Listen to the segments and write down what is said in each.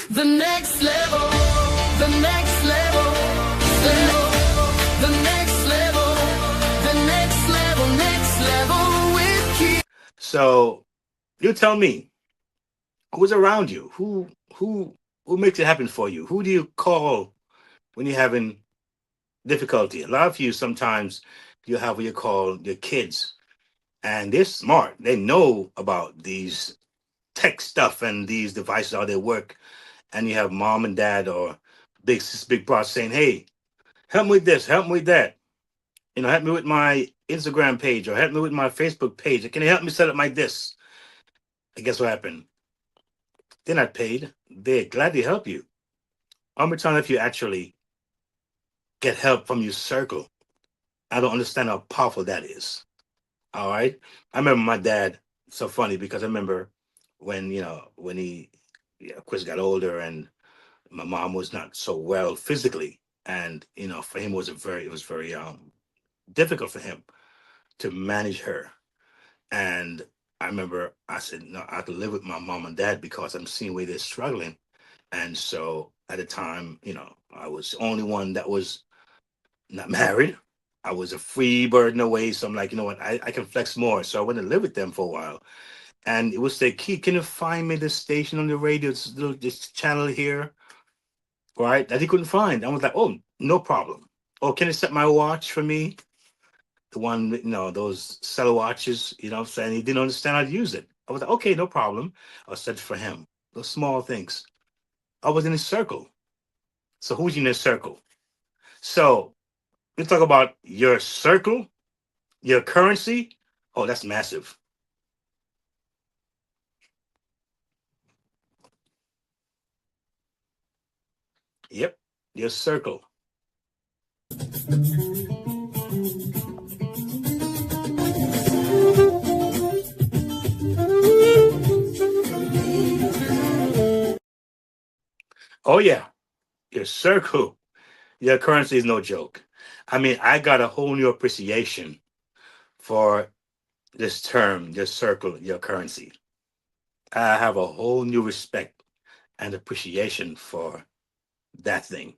The next level, the next level, the next level, the next level with Keith. So you tell me, who's around you? Who makes it happen for you? Who do you call when you're having difficulty? A lot of you sometimes you have what you call your kids, and they're smart. They know about these tech stuff and these devices, how they work. And you have mom and dad or big sis, big brother saying, "Hey, help me with this, help me with that. Help me with my Instagram page or help me with my Facebook page. Can you help me set up my this?" And guess what happened? They're not paid. They're glad to help you. How many times if you actually get help from your circle? I don't understand how powerful that is. All right. I remember my dad. So funny because I remember when he, yeah, of course, got older and my mom was not so well physically, and for him it was very difficult for him to manage her. And I remember I said, no, I have to live with my mom and dad because I'm seeing where they're struggling. And so at the time, I was the only one that was not married. I was a free bird in a way. So I'm like, you know what, I can flex more. So I went to live with them for a while. And it was say, Keith, can you find me this station on the radio, this channel here? Right? That he couldn't find. I was like, oh, no problem. Oh, can you set my watch for me? The one, those cellar watches, what I'm saying? He didn't understand how to use it. I was like, okay, no problem. I'll set it for him. Those small things. I was in his circle. So who's in his circle? So we talk about your circle, your currency. Oh, that's massive. Yep, your circle. Oh yeah, your circle, your currency is no joke. I mean, I got a whole new appreciation for this term, your circle, your currency. I have a whole new respect and appreciation for that thing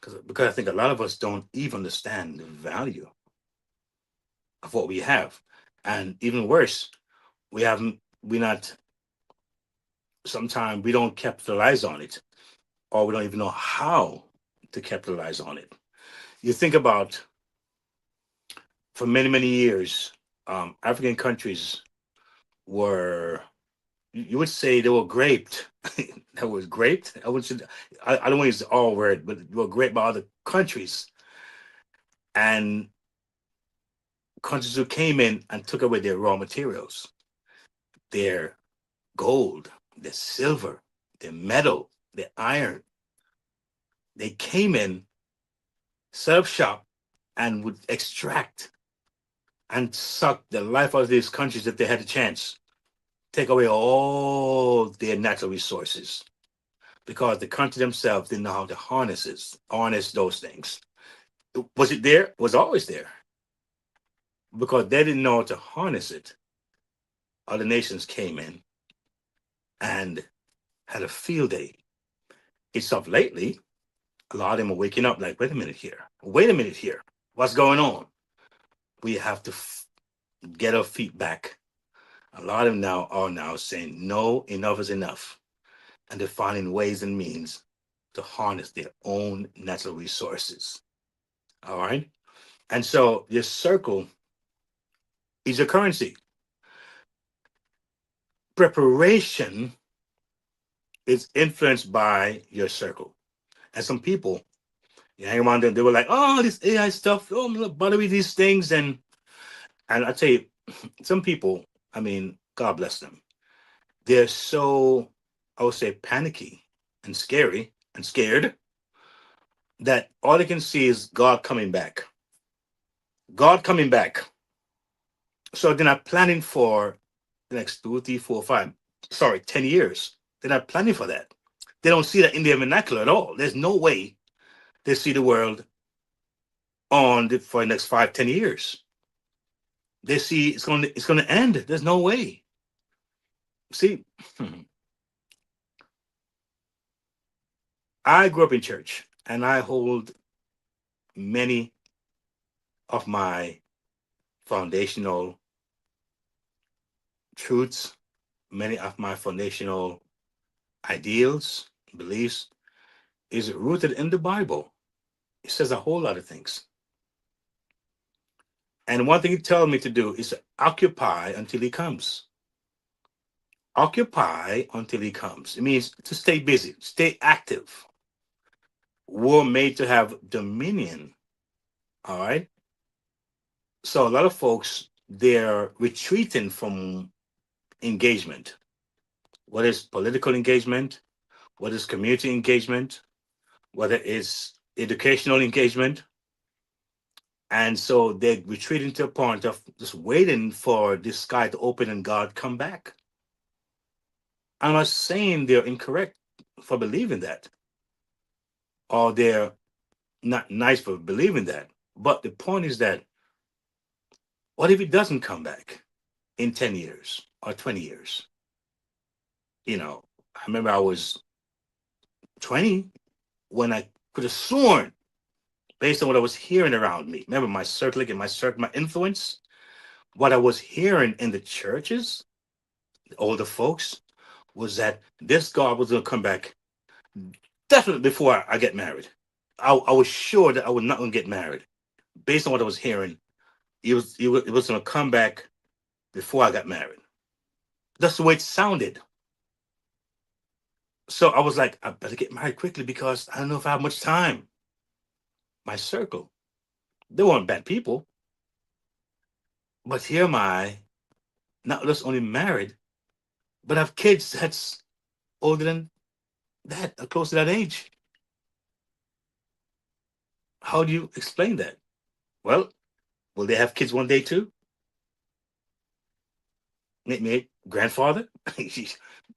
because I think a lot of us don't even understand the value of what we have, and even worse, we haven't. We not. Sometimes we don't capitalize on it, or we don't even know how to capitalize on it. You think about for many years, African countries were, you would say they were graped. That was graped. I would say, I don't want to use the all word, but they were graped by other countries, and countries who came in and took away their raw materials, their gold, their silver, their metal, their iron. They came in, set up shop, and would extract and suck the life out of these countries if they had a chance. Take away all their natural resources because the country themselves didn't know how to harness those things. Was it there? It was always there because they didn't know how to harness it. Other nations came in and had a field day. It's up lately. A lot of them are waking up like, wait a minute here. Wait a minute here. What's going on? We have to get our feet back. A lot of them now are now saying, no, enough is enough. And they're finding ways and means to harness their own natural resources. All right. And so your circle is your currency. Preparation is influenced by your circle. And some people, you hang around them, they were like, oh, this AI stuff, oh, I'm not bother with these things. And I tell you, some people, I mean, God bless them. They're so, I would say, panicky and scary and scared that all they can see is God coming back. God coming back. So they're not planning for the next 2, 3, 4, 5, sorry, 10 years. They're not planning for that. They don't see that in their vernacular at all. There's no way they see the world for the next 5, 10 years. They see it's going to end. There's no way. See, I grew up in church, and I hold many of my foundational truths, many of my foundational ideals, beliefs, is rooted in the Bible. It says a whole lot of things. And one thing he tells me to do is to occupy until he comes. Occupy until he comes. It means to stay busy, stay active. We're made to have dominion. All right. So a lot of folks, they're retreating from engagement, whether it's political engagement, whether it's community engagement, whether it's educational engagement. And so they're retreating to a point of just waiting for the sky to open and God come back. I'm not saying they're incorrect for believing that, or they're not nice for believing that. But the point is that what if it doesn't come back in 10 years or 20 years? You know, I remember I was 20 when I could have sworn, based on what I was hearing around me. Remember my circling and my circle, my influence, what I was hearing in the churches, the older folks, was that this God was going to come back definitely before I get married. I was sure that I was not going to get married based on what I was hearing. It was going to come back before I got married. That's the way it sounded. So I was like, I better get married quickly because I don't know if I have much time. My circle, they weren't bad people, but here am I, not just only married, but I have kids that's older than that, close to that age. How do you explain that? Well, will they have kids one day too? Make me grandfather?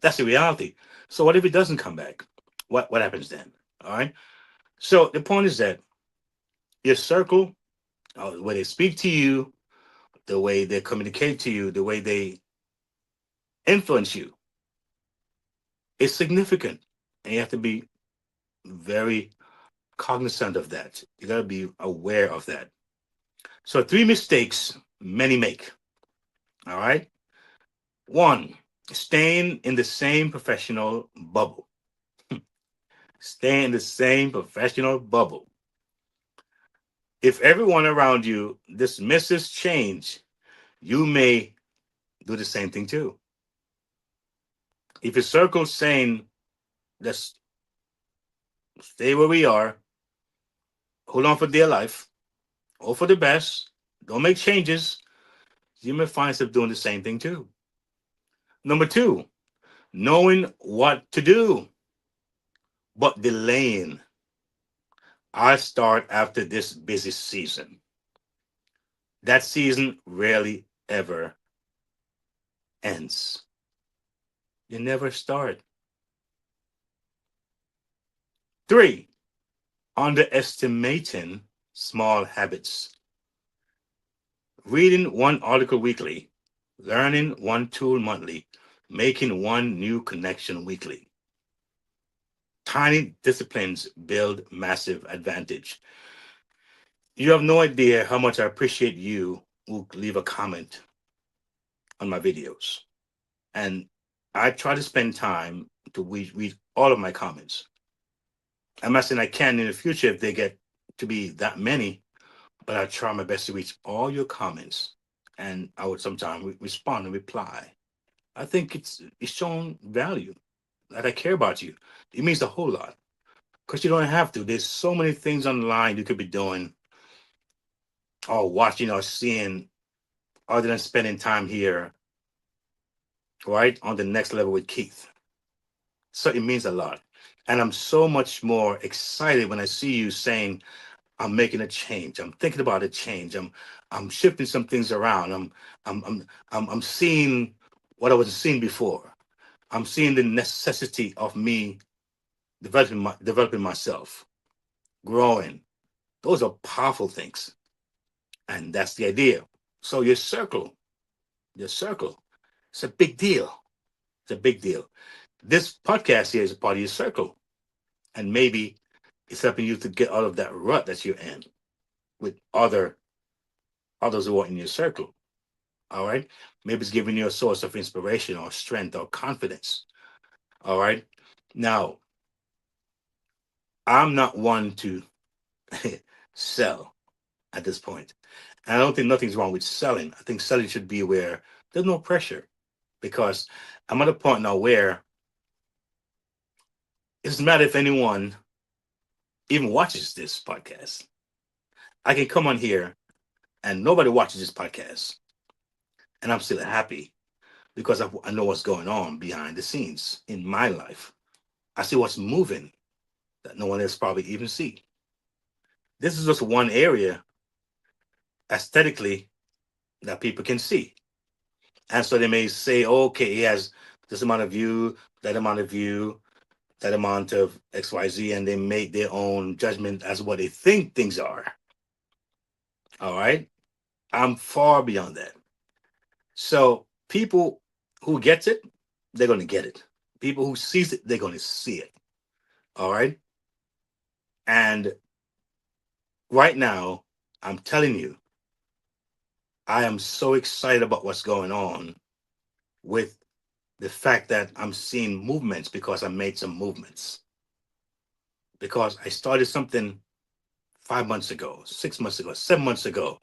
That's the reality. So what if it doesn't come back? What happens then? All right. So the point is that your circle, the way they speak to you, the way they communicate to you, the way they influence you, is significant, and you have to be very cognizant of that. You got to be aware of that. So three mistakes many make. All right. One, staying in the same professional bubble. Stay in the same professional bubble. If everyone around you dismisses change, you may do the same thing too. If your circle's saying, let's stay where we are, hold on for dear life, hope for the best, don't make changes, you may find yourself doing the same thing too. Number two, knowing what to do, but delaying. I start after this busy season. That season rarely ever ends. You never start. Three, underestimating small habits. Reading one article weekly, learning one tool monthly, making one new connection weekly. Tiny disciplines build massive advantage. You have no idea how much I appreciate you who leave a comment on my videos. And I try to spend time to read all of my comments. I'm not saying I can in the future if they get to be that many, but I try my best to reach all your comments. And I would sometimes respond and reply. I think it's shown value that I care about you. It means a whole lot because you don't have to. There's so many things online you could be doing or watching or seeing other than spending time here, right, on the next level with Keith. So it means a lot. And I'm so much more excited when I see you saying, I'm making a change. I'm thinking about a change. I'm shifting some things around. I'm seeing what I wasn't seeing before. I'm seeing the necessity of me developing myself, growing. Those are powerful things. And that's the idea. So your circle, it's a big deal. It's a big deal. This podcast here is a part of your circle. And maybe it's helping you to get out of that rut that you're in with others who are in your circle. All right. Maybe it's giving you a source of inspiration or strength or confidence. All right. Now, I'm not one to sell at this point. And I don't think nothing's wrong with selling. I think selling should be where there's no pressure, because I'm at a point now where it doesn't matter if anyone even watches this podcast. I can come on here and nobody watches this podcast, and I'm still happy because I know what's going on behind the scenes in my life. I see what's moving that no one else probably even see. This is just one area aesthetically that people can see. And so they may say, oh, okay, he has this amount of view, that amount of view, that amount of XYZ, and they make their own judgment as what they think things are. All right. I'm far beyond that. So people who gets it, they're gonna get it. People who sees it, they're gonna see it. All right. And right now, I'm telling you, I am so excited about what's going on with the fact that I'm seeing movements because I made some movements. Because I started something 5 months ago, 6 months ago, 7 months ago.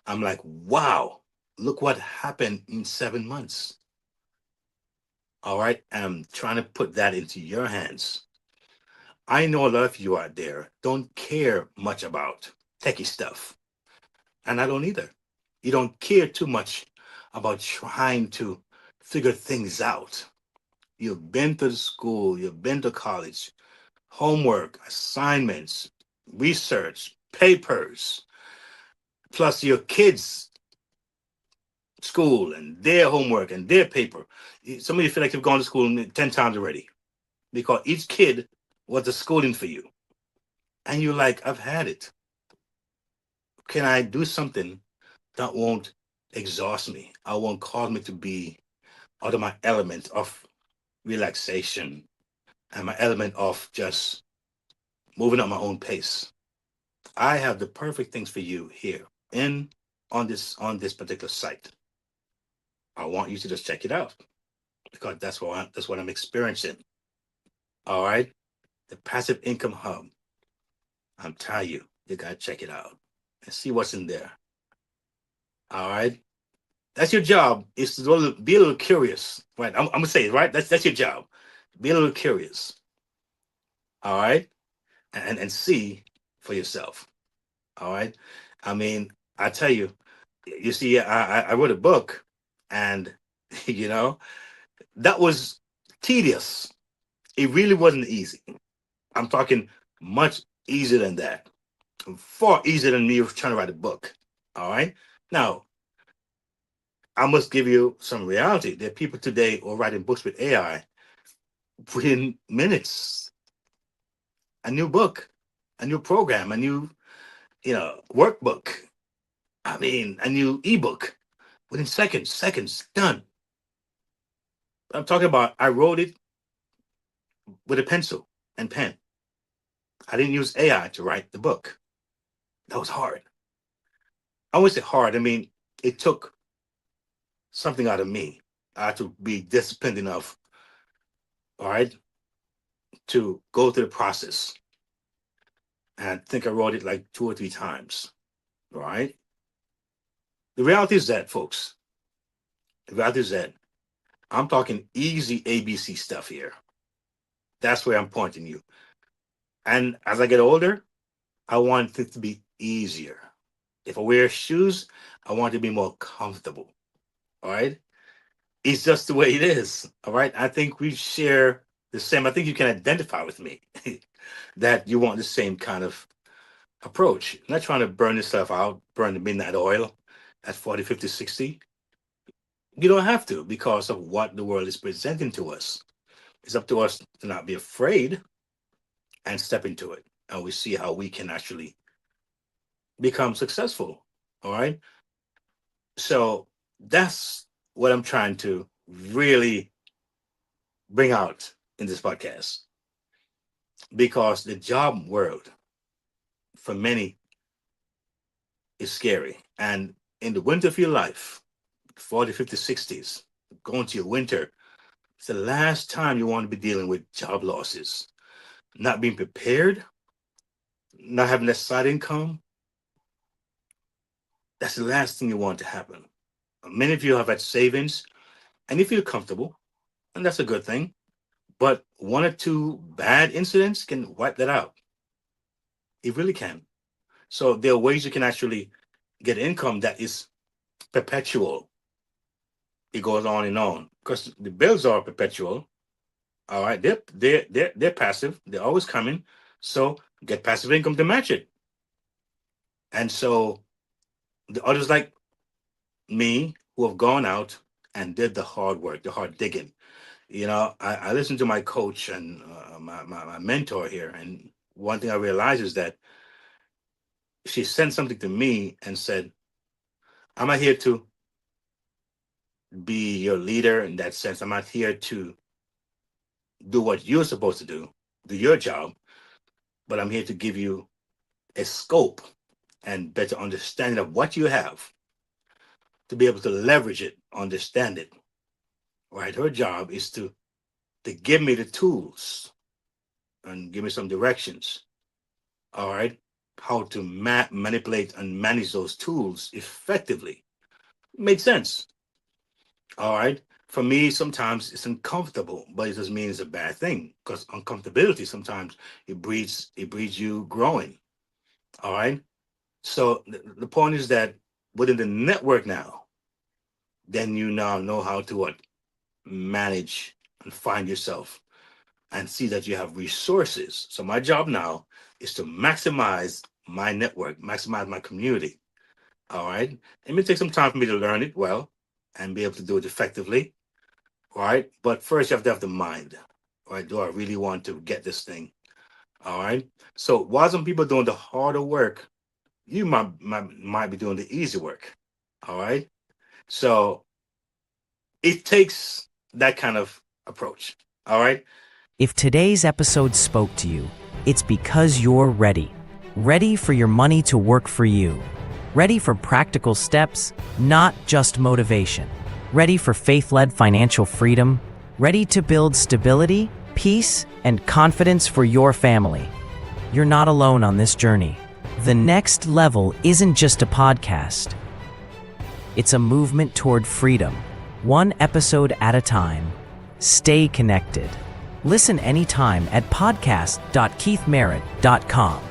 I'm like, wow, look what happened in 7 months. All right. And I'm trying to put that into your hands. I know a lot of you out there don't care much about techie stuff. And I don't either. You don't care too much about trying to figure things out. You've been to the school, you've been to college, homework, assignments, research, papers, plus your kids' school and their homework and their paper. Some of you feel like you've gone to school 10 times already because each kid was a schooling for you. And you're like, I've had it. Can I do something that won't exhaust me? I won't cause me to be out of my element of relaxation and my element of just moving at my own pace. I have the perfect things for you here in on this particular site. I want you to just check it out because that's what I'm experiencing. All right, the passive income hub. I'm telling you, you gotta check it out and see what's in there. All right, that's your job. Is to be a little curious, right? I'm gonna say it right. That's your job. Be a little curious. All right, and see for yourself. All right. I mean, I tell you, you see, I wrote a book, and you know that was tedious. It really wasn't easy. I'm talking much easier than that, far easier than me trying to write a book. All right. Now, I must give you some reality. There are people today who are writing books with AI within minutes. A new book, a new program, a new workbook. I mean, a new ebook within seconds, done. I'm talking about I wrote it with a pencil and pen. I didn't use AI to write the book. That was hard. I wouldn't say hard. I mean, it took something out of me. I had to be disciplined enough, all right, to go through the process. And I think I wrote it like 2 or 3 times, all right? The reality is that, folks, the reality is that I'm talking easy ABC stuff here. That's where I'm pointing you. And as I get older, I want it to be easier. If I wear shoes, I want it to be more comfortable. All right. It's just the way it is. All right. I think we share the same. I think you can identify with me that you want the same kind of approach. I'm not trying to burn this stuff out, burn the midnight oil at 40, 50, 60. You don't have to because of what the world is presenting to us. It's up to us to not be afraid and step into it. And we see how we can actually become successful. All right. So that's what I'm trying to really bring out in this podcast. because the job world for many is scary. And in the winter of your life, 40, 50, 60s, going to your winter, it's the last time you want to be dealing with job losses, not being prepared, not having that side income. That's the last thing you want to happen. Many of you have had savings and you feel comfortable, and that's a good thing. But one or two bad incidents can wipe that out. It really can. So there are ways you can actually get income that is perpetual. It goes on and on because the bills are perpetual. All right, they're passive. They're always coming. So get passive income to match it. And so the others like me who have gone out and did the hard work, the hard digging. I listened to my coach and my mentor here, and one thing I realized is that she sent something to me and said, "I'm not here to be your leader in that sense. I'm not here to do what you're supposed to do your job, but I'm here to give you a scope and better understanding of what you have to be able to leverage it, understand it." Right? Her job is to give me the tools and give me some directions. All right, how to manipulate and manage those tools effectively. Makes sense. All right. For me, sometimes it's uncomfortable, but it doesn't mean it's a bad thing because uncomfortability sometimes it breeds you growing. All right. So the point is that within the network now, then you now know how to what manage and find yourself and see that you have resources. So my job now is to maximize my network, maximize my community. All right. It may take some time for me to learn it well and be able to do it effectively. All right. But first, you have to have the mind. All right. Do I really want to get this thing? All right. So while some people doing the harder work, you might be doing the easy work. All right. So it takes that kind of approach. All right. If today's episode spoke to you, it's because you're ready. Ready for your money to work for you. Ready for practical steps, not just motivation. Ready for faith-led financial freedom. Ready to build stability, peace, and confidence for your family. You're not alone on this journey. The Next Level isn't just a podcast. It's a movement toward freedom, one episode at a time. Stay connected. Listen anytime at podcast.keithmerritt.com.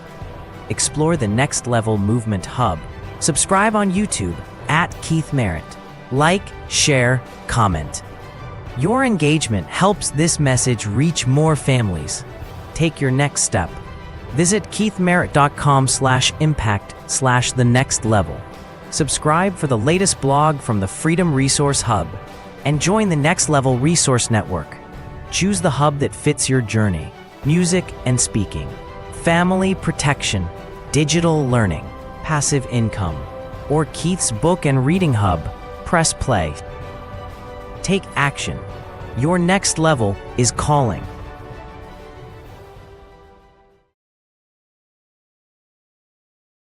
Explore the Next Level Movement Hub. Subscribe on YouTube at Keith Merritt. Like, share, comment. Your engagement helps this message reach more families. Take your next step. Visit keithmerritt.com/impact/the next level. Subscribe for the latest blog from the Freedom Resource Hub and join the Next Level Resource Network. Choose the hub that fits your journey: music and speaking, family protection, digital learning, passive income, or Keith's book and reading hub. Press play. Take action. Your next level is calling.